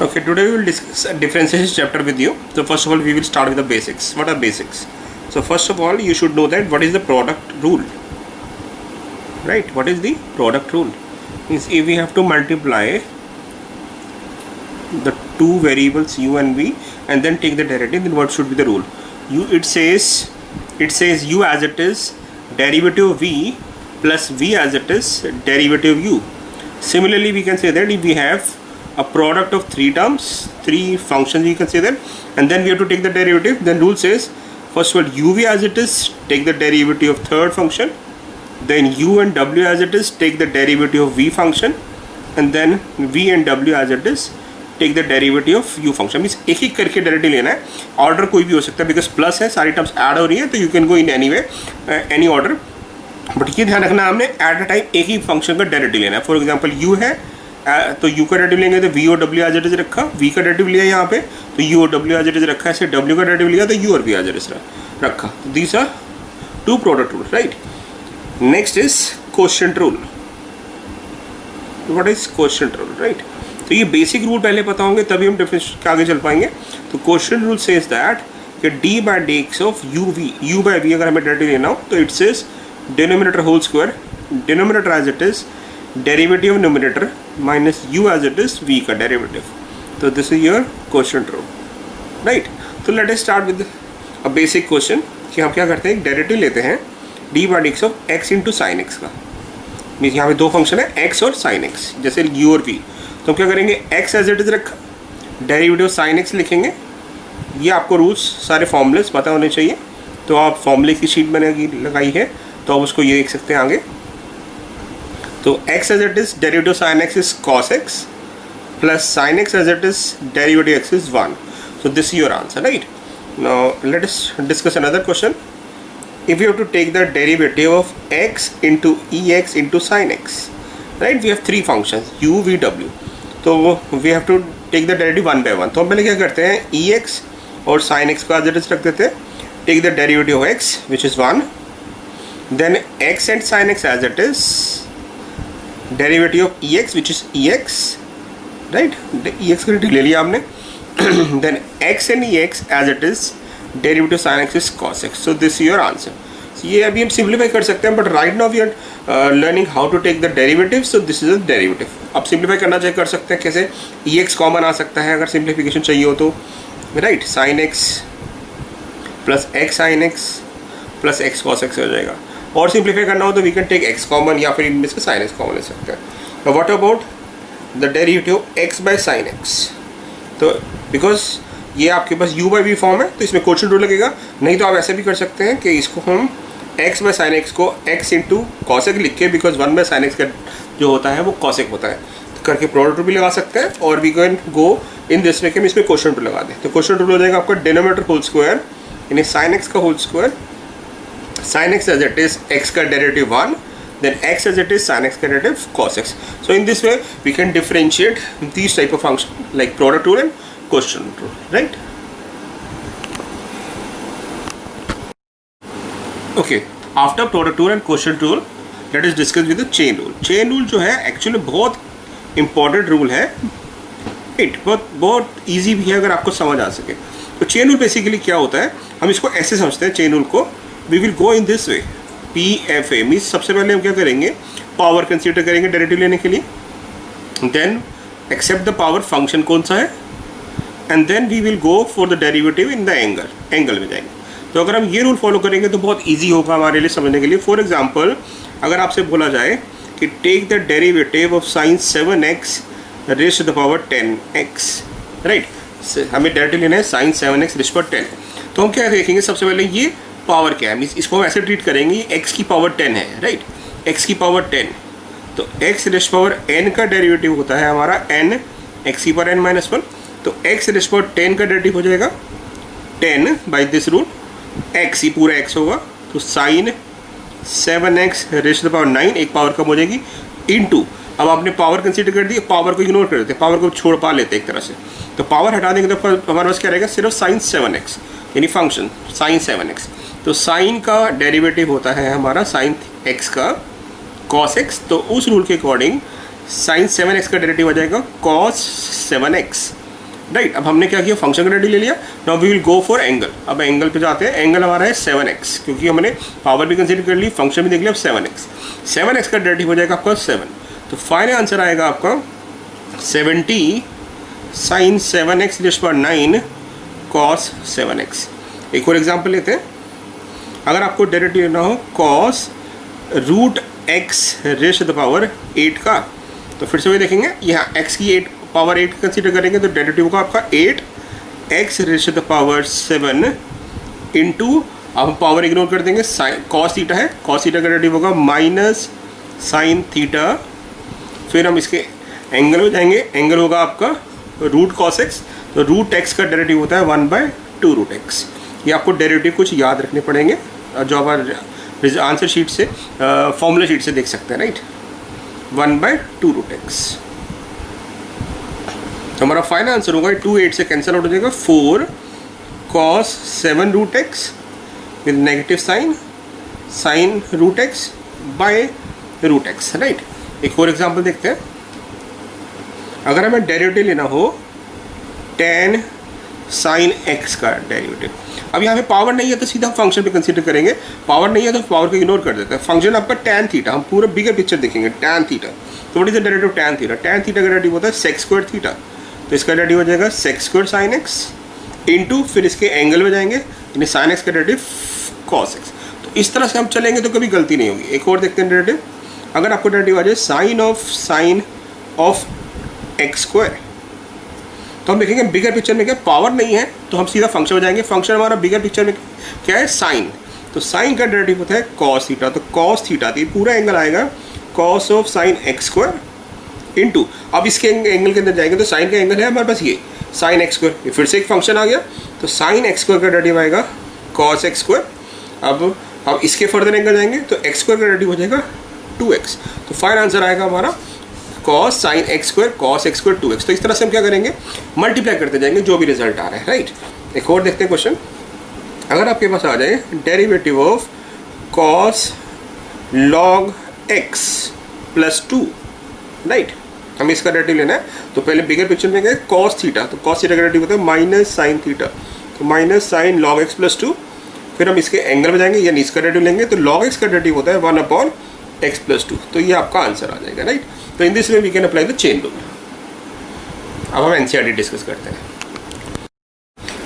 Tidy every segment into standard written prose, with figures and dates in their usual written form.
Okay, today we will discuss a differentiation chapter with you. So first of all, we will start with the basics. What are basics? So first of all, you should know that what is the product rule, right? What is the product rule? Means if we have to multiply the two variables u and v and then take the derivative, then what should be the rule? It says u as it is derivative of v plus v as it is derivative of u. Similarly, we can say that if we have a product of three terms, three functions, you can say that, and then we have to take the derivative, then rule says first of all uv as it is, take the derivative of third function, then u and w as it is, take the derivative of v function, and then v and w as it is, take the derivative of u function. Means एक एक करके derivative लेना है. Order कोई भी हो सकता है बिकॉज प्लस है, सारी टर्म्स ऐड हो रही है, तो you can go in any way any order. But ये ध्यान रखना हमने एट अ टाइम एक ही फंक्शन का डेरिवेटिव लेना है. फॉर एग्जांपल u है तो u का डेरिवेटिव लेंगे तो v और w एज इट इज रखा, v का डेरिवेटिव लिया यहाँ पे तो u और w एज इट इज रखा, ऐसे w का डेरिवेटिव लिया तो u और v एज इट इज रखा. These are two product rule, right. Next is quotient rule. What is quotient rule, right. तो ये बेसिक रूल पहले पता होंगे तभी हम डिफरेंस आगे चल पाएंगे. तो क्वोशिएंट रूल सेज दैट कि d by dx of u by v अगर हमें डेरिवेटिव लेना हो तो it says denominator whole square, denominator as it is derivative of numerator minus u as it is v का डेरिवेटिव. तो this is your quotient rule, right. तो let us start with a basic question कि हम क्या करते हैं, एक derivative लेते हैं d by dx of x into sine x का. मीन्स यहाँ पे दो फंक्शन है x और साइन x, जैसे u और v. तो हम क्या करेंगे, x एज इट इज रखा, डेरिवेटिव साइन x लिखेंगे. ये आपको रूल्स सारे फॉर्मूलेस पता होने चाहिए. तो आप फॉर्मूले की शीट मैंने लगाई है तो आप उसको ये देख सकते हैं आगे. तो x as it is derivative sine x is cos x plus sine x as it is derivative x is 1. So this is your answer, right? Now let us discuss another question. If you have to take the derivative of x into ex into sin x, right? We have three functions u, v, w. तो we have to take the derivative one by one. तो हम पहले क्या करते हैं, ex और sin x को as it is रख देते हैं. Take the derivative of x which is 1. Then x and sin x as it is. Derivative of ex which is ex, right? ex का ले लिया आपने. Then x and ex as it is derivative sin x is cos x. So this is your answer. So ये अभी हम simplify कर सकते हैं, but right now we are learning how to take the derivative. So this is a derivative. आप simplify करना चाहिए कर सकते हैं. कैसे, ex कॉमन आ सकता है अगर सिंप्लीफिकेशन चाहिए हो तो, right. Sine x plus x sine x plus x cos x हो जाएगा. और सिंप्लीफाई करना हो तो we can take x common या फिर इनमें से साइन एक्स कॉमन ले सकते हैं. What about the derivative x by sine x. तो बिकॉज ये आपके पास u बाई वी फॉर्म है तो इसमें क्वोशिएंट रूल लगेगा. नहीं तो आप ऐसे भी कर सकते हैं कि इसको हम x बाय साइन एक्स को x इंटू कॉस एक्स लिख के, बिकॉज 1 बाय साइन एक्स का जो होता है वो कॉस एक्स होता है, तो करके प्रोडक्ट रूल भी लगा सकते हैं. और we can go in this way कि हम इसमें क्वोशिएंट रूल लगा दें. तो क्वोशिएंट रूल हो जाएगा आपका डिनोमिनेटर होल स्क्वायर यानी साइन एक्स का whole square, sine x as it is x का derivative 1, then x as it is sin x derivative cos x. So in this way we can differentiate these type of function like product rule and quotient rule, right? Okay, after product rule and quotient rule let us discuss with the chain rule. Chain rule जो है actually बहुत important rule है, right? बहुत easy भी है अगर आपको समझ आ सके. तो chain rule basically क्या होता है, हम इसको ऐसे समझते हैं. chain rule को we will go in this way. PFA means सबसे पहले हम क्या करेंगे, पावर कंसीडर करेंगे डेरिवेटिव लेने के लिए. Then except the power function कौन सा है, and then we will go for the derivative in the angle में जाएंगे. तो अगर हम ये रूल फॉलो करेंगे तो बहुत इजी होगा हमारे लिए समझने के लिए. फॉर एग्जांपल अगर आपसे बोला जाए कि take the derivative of sine 7x raise to the power 10x, right. हमें डेरिवेटिव लेना है sine 7x raise to the power 10. तो हम क्या देखेंगे, सबसे पहले ये पावर क्या है, मीन्स इसको हम ऐसे ट्रीट करेंगे, x की पावर 10 है, राइट. x की पावर 10, तो x रेज़ पावर n का डेरिवेटिव होता है हमारा n x की पावर n माइनस 1. तो x रेज़ पावर 10 का डेरिवेटिव हो जाएगा 10 बाई दिस रूल, x ही पूरा x होगा. तो sine 7x raise to the power 9 एक पावर कम हो जाएगी इनटू, अब आपने पावर कंसीडर कर दी, पावर को इग्नोर कर देते, पावर को छोड़ पा लेते एक तरह से. तो पावर हटा देंगे तो हमारे पास क्या रहेगा, सिर्फ साइन 7x यानी फंक्शन साइन 7x. तो साइन का डेरिवेटिव होता है हमारा साइन x का cos x. तो उस रूल के अकॉर्डिंग साइन 7x का डेरिवेटिव आ जाएगा cos 7x राइट। अब हमने क्या किया, फंक्शन का डेरिवेटिव ले लिया। Now we will go for angle. अब एंगल पे जाते हैं। एंगल हमारा है 7x, क्योंकि हमने पावर भी कंसीडर कर ली, फंक्शन भी देख लिया। अब 7x का डेरिवेटिव हो जाएगा आपका 7। तो फाइनल आंसर आएगा आपका 70 sin 7x rays power 9 cos 7x। एक और एग्जाम्पल लेते हैं। अगर आपको डेरिवेटिव लेना हो cos √x raise to the power 8 का, तो फिर से वही देखेंगे, यहाँ x की 8 पावर 8 कंसीडर करेंगे तो डेरिवेटिव होगा आपका 8x raise to the power 7 into, अब हम पावर इग्नोर कर देंगे, cos थीटा है, cos थीटा का डेरिवेटिव होगा माइनस साइन थीटा। फिर हम इसके एंगल में जाएंगे, एंगल होगा आपका √cos x, तो √x का डेरिवेटिव होता है 1/2 √x। ये आपको डेरिवेटिव कुछ याद रखने पड़ेंगे जो आप आंसर शीट से फॉर्मूला शीट से देख सकते हैं, राइट। 1/2 √x। तो हमारा फाइनल आंसर होगा 2 8 से कैंसिल आउट हो जाएगा, 4 cos 7 √x with negative sine sin √x by √x, right. एक और एग्जांपल देखते हैं। अगर हमें डेरिवेटिव लेना हो tan sin x का डेरिवेटिव, अब यहाँ पे पावर नहीं है तो सीधा फंक्शन पे कंसीडर करेंगे, पावर नहीं है तो पावर को इग्नोर कर देते हैं। फंक्शन आपका tan थीटा, हम पूरा बिगर पिक्चर देखेंगे tan थीटा। तो what is the derivative tan theta? tan theta का डेरिवेटिव होता है sec² थीटा, तो इसका डेरिवेटिव हो जाएगा sec² sin x इंटू, फिर इसके एंगल में जाएंगे, यानी sin x का डेरिवेटिव cos x। तो इस तरह से हम चलेंगे तो कभी गलती नहीं होगी। एक और देखते हैं डेरिवेटिव। अगर आपको डेरिवेटिव आ जाए sin of x², तो हम देखेंगे बिगर पिक्चर में क्या पावर नहीं है, तो हम सीधा फंक्शन में जाएंगे। फंक्शन हमारा बिगर पिक्चर में क्या है, साइन, तो साइन का डेरिवेटिव होता है cos थीटा, तो cos थीटा, तो ये पूरा एंगल आएगा cos of sin x² into, अब इसके एंगल के अंदर जाएंगे तो साइन का एंगल है हमारे पास ये sin x², ये फिर से एक फंक्शन आ गया, तो sin x² का डेरिवेटिव आएगा cos x²। अब इसके फर्दर एंगल जाएंगे तो x² का डेरिवेटिव हो जाएगा 2x। तो फाइनल आंसर आएगा हमारा cos sin x² cos x² 2x। तो इस तरह से हम क्या करेंगे, मल्टीप्लाई करते जाएंगे जो भी रिजल्ट आ रहा है, राइट। एक और देखते हैं क्वेश्चन। अगर आपके पास आ जाए derivative of cos log x plus 2, right, हमें इसका डेरिवेटिव लेना है। तो पहले बिगर पिक्चर में गए cos थीटा, तो cos थीटा का डेरिवेटिव होता है माइनस साइन थीटा, तो minus sine log x plus 2। फिर हम इसके एंगल में जाएंगे, यानी इसका डेरिवेटिव लेंगे, तो log x का डेरिवेटिव होता है 1/x प्लस 2। तो ये आपका आंसर आ जाएगा, राइट। तो in this way we can apply the chain rule. अब हम एनसीईआरटी डिस्कस करते हैं।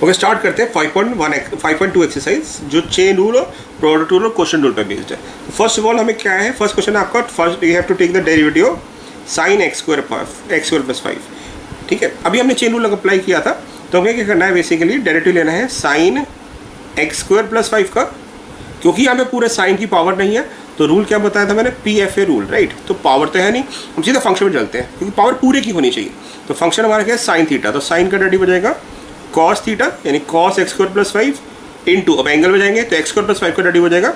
ओके, स्टार्ट करते हैं 5.2 एक्सरसाइज, जो चेन रूल और प्रोडक्ट रूल और क्वेश्चन रूल पर बेस्ड है। फर्स्ट ऑफ ऑल हमें क्या है, फर्स्ट क्वेश्चन आपका, first you have to take the derivative sin x² plus 5, ठीक है। अभी हमने चेन रूल अप्लाई किया था, तो हमें क्या करना है, बेसिकली डेरिवेटिव लेना है sin x² प्लस 5 का, क्योंकि यहाँ पे पूरे साइन की पावर नहीं है, तो रूल क्या बताया था मैंने, PFA रूल, राइट। तो पावर तो है नहीं, हम सीधा फंक्शन में चलते हैं, क्योंकि पावर पूरे की होनी चाहिए। तो फंक्शन हमारा क्या है, साइन थीटा, तो साइन का डेरिवेटिव हो जाएगा cos थीटा, यानी cos x² प्लस 5 इंटू, अब एंगल में जाएंगे तो x² प्लस 5 का डेरिवेटिव हो जाएगा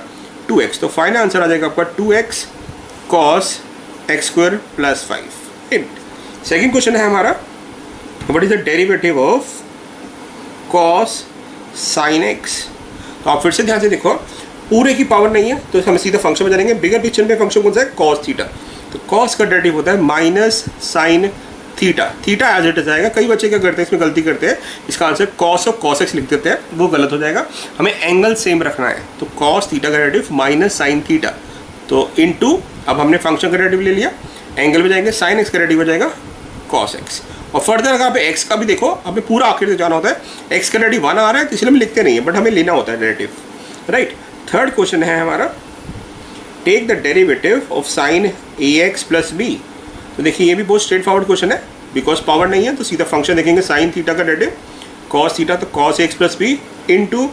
2x। तो फाइनल आंसर आ जाएगा आपका 2x cos x² plus 5। Second question है हमारा, what is the derivative of cos sin x। तो आप फिर से ध्यान से देखो, पूरे की पावर नहीं है तो हम सीधा फंक्शन में जाएंगे। बिगर पिक्चर में फंक्शन कौन सा है, cos थीटा, तो cos का डेरिवेटिव होता है minus sine theta, theta as it is आएगा। कई बच्चे क्या करते हैं, इसमें गलती करते हैं, इसका आंसर cos और cos x लिख देते हैं, वो गलत हो जाएगा। हमें एंगल सेम रखना है, तो cos थीटा का डेरिवेटिव माइनस साइन थीटा, तो इनटू, अब हमने फंक्शन का डेरिवेटिव ले लिया, एंगल में जाएंगे, साइन x का डेरिवेटिव हो जाएगा cos x। और फर्दर अगर आप x का भी देखो, हमें पूरा आखिर से जाना होता है, x का डेरिवेटिव 1 आ रहा है तो इसलिए हम लिखते नहीं है, बट हमें लेना होता है डेरिवेटिव, राइट। थर्ड क्वेश्चन है हमारा, take the derivative of sine ax plus b। तो देखिए ये भी बहुत स्ट्रेट फॉरवर्ड क्वेश्चन है, बिकॉज पावर नहीं है तो सीधा फंक्शन देखेंगे, साइन थीटा का डेरिवेटिव cos थीटा, तो cos ax plus b into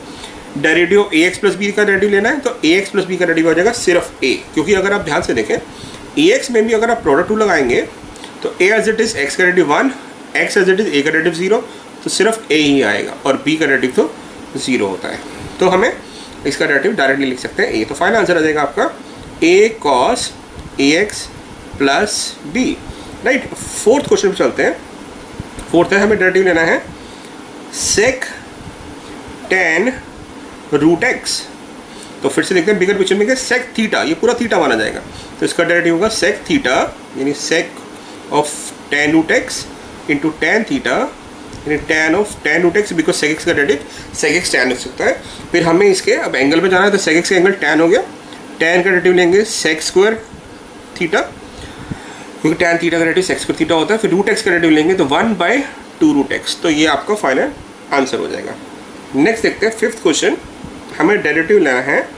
derivative ax plus b का डेरिवेटिव लेना है, तो ax प्लस b का डेरिवेटिव हो जाएगा सिर्फ a, क्योंकि अगर आप ध्यान से देखें ax में भी अगर आप प्रोडक्ट रूल लगाएंगे तो a as it is x का derivative 1, x as it is a का डेरिवेटिव 0, तो सिर्फ a ही आएगा, और b का डेरिवेटिव तो 0 होता है। तो हमें इसका डेरिवेटिव डायरेक्टली लिख सकते हैं a। तो फाइनल आंसर आ जाएगा आपका a cos ax plus b, right. Fourth question पे चलते हैं। फोर्थ है, हमें डेरिवेटिव लेना है sec tan √x। तो फिर से देखते हैं बिगर पिक्चर में क्या, sec थीटा, ये पूरा थीटा माना जाएगा, तो इसका डेरिवेटिव होगा sec थीटा, यानी sec of tan √x into tan theta यानी tan root x, because sec x का डेरिवेटिव sec x tan हो सकता है। फिर हमें इसके अब एंगल पे जाना है, तो sec x का एंगल tan हो गया, tan का डेरिवेटिव लेंगे sec स्क्वायर थीटा, क्योंकि tan थीटा का डेरिवेटिव sec स्क्वायर थीटा होता है। फिर रूट एक्स का डेरिवेटिव लेंगे तो 1/2 रूट एक्स, तो ये आपका फाइनल आंसर हो जाएगा। नेक्स्ट देखते हैं फिफ्थ क्वेश्चन। हमें डेरिवेटिव लेना है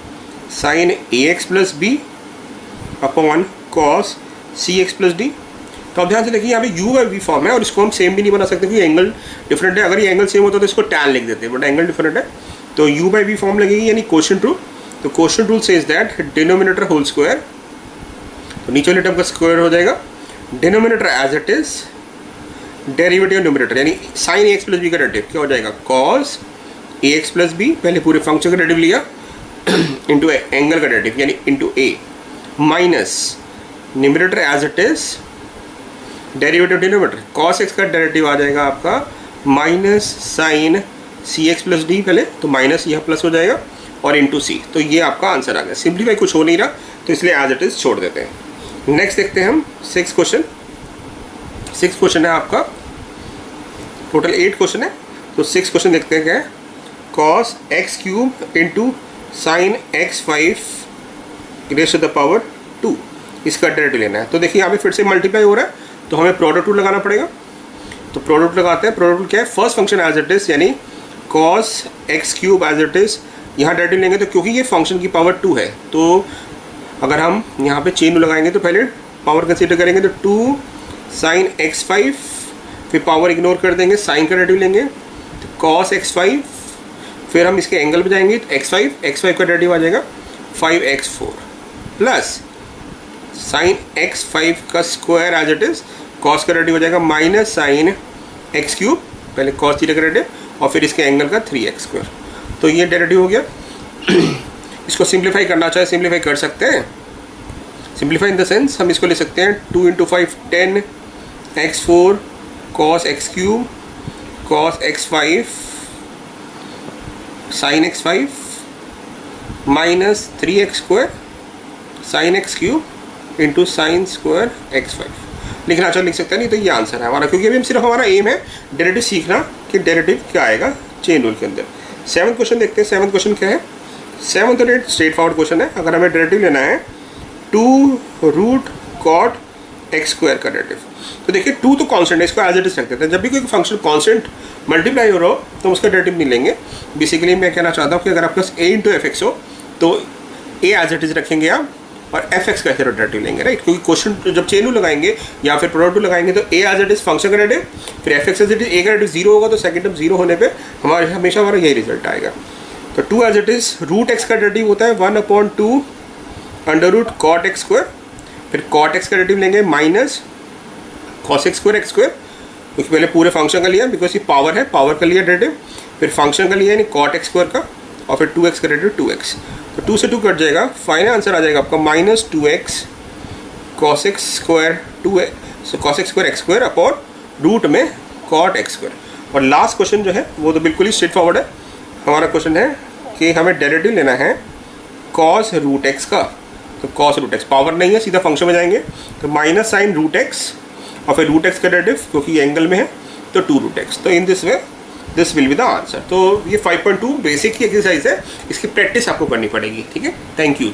sin ax plus B upon cos cx plus D. तो अब ध्यान से देखिए यहाँ पे u बाई वी फॉर्म है और इसको हम सेम भी नहीं बना सकते क्योंकि एंगल डिफरेंट है। अगर ये एंगल सेम होता तो इसको tan लिख देते, बट एंगल डिफरेंट है तो u बाई वी फॉर्म लगेगी, यानी क्वोशिएंट रूल। तो quotient rule says that denominator whole square, तो नीचे वाले टर्म का स्क्वायर हो जाएगा, denominator as it is, derivative numerator यानी sin ax प्लस बी का डेरिवेटिव क्या हो जाएगा cos ax प्लस बी, पहले पूरे फंक्शन का डेरिवेटिव लिया इंटू एंगल का डेरिवेटिव यानी into a, minus numerator as it is, derivative denominator cos x का डेरिवेटिव आ जाएगा आपका minus sin cx plus D, पहले तो माइनस यह प्लस हो जाएगा और इंटू सी। तो ये आपका आंसर आ गया। सिंप्लीफाई कुछ हो नहीं रहा तो इसलिए एज इट इज छोड़ देते हैं। नेक्स्ट देखते हैं हम सिक्स क्वेश्चन। सिक्स क्वेश्चन है आपका, टोटल 8 क्वेश्चन है, तो 6 क्वेश्चन देखते हैं क्या है। cos x cube into sine x5 raise to the power 2, इसका डेरिवेटिव लेना है। तो देखिए यहाँ पे फिर से मल्टीप्लाई हो रहा है तो हमें प्रोडक्ट रूल लगाना पड़ेगा। तो प्रोडक्ट लगाते हैं। प्रोडक्ट रूल क्या है, first function as it is यानी cos x cube as it is, यहाँ डेरिवेटिव लेंगे तो क्योंकि ये फंक्शन की पावर 2 है तो अगर हम यहाँ पे चेन लगाएंगे तो पहले पावर कंसीडर करेंगे तो 2 साइन x5, फिर पावर इग्नोर कर देंगे, साइन का डेरिवेटिव लेंगे तो cos x5, फिर हम इसके एंगल पे जाएंगे तो x5 का डेरिवेटिव आ जाएगा 5x4 प्लस साइन x5 का square as it is, cos का डेरिवेटिव हो जाएगा माइनस साइन x क्यूब, पहले cos थीटा का डेरिवेटिव और फिर इसके एंगल का 3x स्क्वायर। तो ये डेरिवेटिव हो गया। इसको सिंप्लीफाई करना चाहे सिंप्लीफाई कर सकते हैं। सिंप्लीफाई इन द सेंस हम इसको ले सकते हैं 2 into 5 10 x4 cos x cube cos x5 sin x5 minus 3x square sin x cube into sine square x5। लिखना चाहे लिख सकते हैं, नहीं तो ये आंसर है हमारा, क्योंकि अभी हम सिर्फ हमारा एम है डेरिवेटिव सीखना कि डेरिवेटिव क्या आएगा चेन रूल के अंदर। 7th क्वेश्चन देखते हैं। 7th क्वेश्चन क्या है। 7th और 8 स्ट्रेट फॉरवर्ड क्वेश्चन है। अगर हमें डेरिवेटिव लेना है 2 रूट कॉट एक्स स्क्वायर का डेरिवेटिव, तो देखिए 2 तो कांस्टेंट है, इसको एज इट इज रख देते हैं। जब भी कोई फंक्शन कांस्टेंट मल्टीप्लाई हो रहा हो तो उसका डेरिवेटिव नहीं लेंगे। बेसिकली मैं कहना चाहता हूँ कि अगर आपके पास a इंटू एफ एक्स हो तो a एज इट इज रखेंगे आप और एफ एक्स का डेरिवेटिव लेंगे, राइट। क्योंकि क्वेश्चन जब चेन रूल लगाएंगे या फिर प्रोडक्ट रूल लगाएंगे तो a as it is function का डेरिवेटिव, फिर F X as it is, a का डेरिवेटिव 0 होगा तो सेकंड टर्म 0 होने पे हमारे हमेशा हमारा यही रिजल्ट आएगा। तो 2 as it is, root X का डेरिवेटिव होता है 1/2 under root cot X square, फिर कॉट एक्स का डेरिवेटिव लेंगे minus cos X square X square, क्योंकि पहले पूरे फंक्शन का लिया बिकॉज ये पावर है, पावर का लिया डेरिवेटिव, फिर फंक्शन का लिया यानी कॉट एक्स स्क्वायर का, और फिर 2x का डेरिवेटिव 2x। तो 2 से 2 कट जाएगा, फाइनल आंसर आ जाएगा आपका minus 2x cos X square 2x, so cos X square X square upon root में कॉट एक्स स्क्वायर। और लास्ट क्वेश्चन जो है वो तो बिल्कुल ही स्ट्रेट फॉरवर्ड है। हमारा क्वेश्चन है कि हमें डेरिवेटिव लेना है कॉस रूट एक्स का, तो कॉस रूट एक्स पावर नहीं है, सीधा फंक्शन में जाएंगे तो माइनस साइन रूट एक्स और फिर रूट एक्स का डेरिवेटिव क्योंकि एंगल में है तो 2 रूट एक्स। तो in this way this will be the answer. तो ये 5.2 बेसिक ही एक्सरसाइज है, इसकी प्रैक्टिस आपको करनी पड़ेगी, ठीक है। Thank you.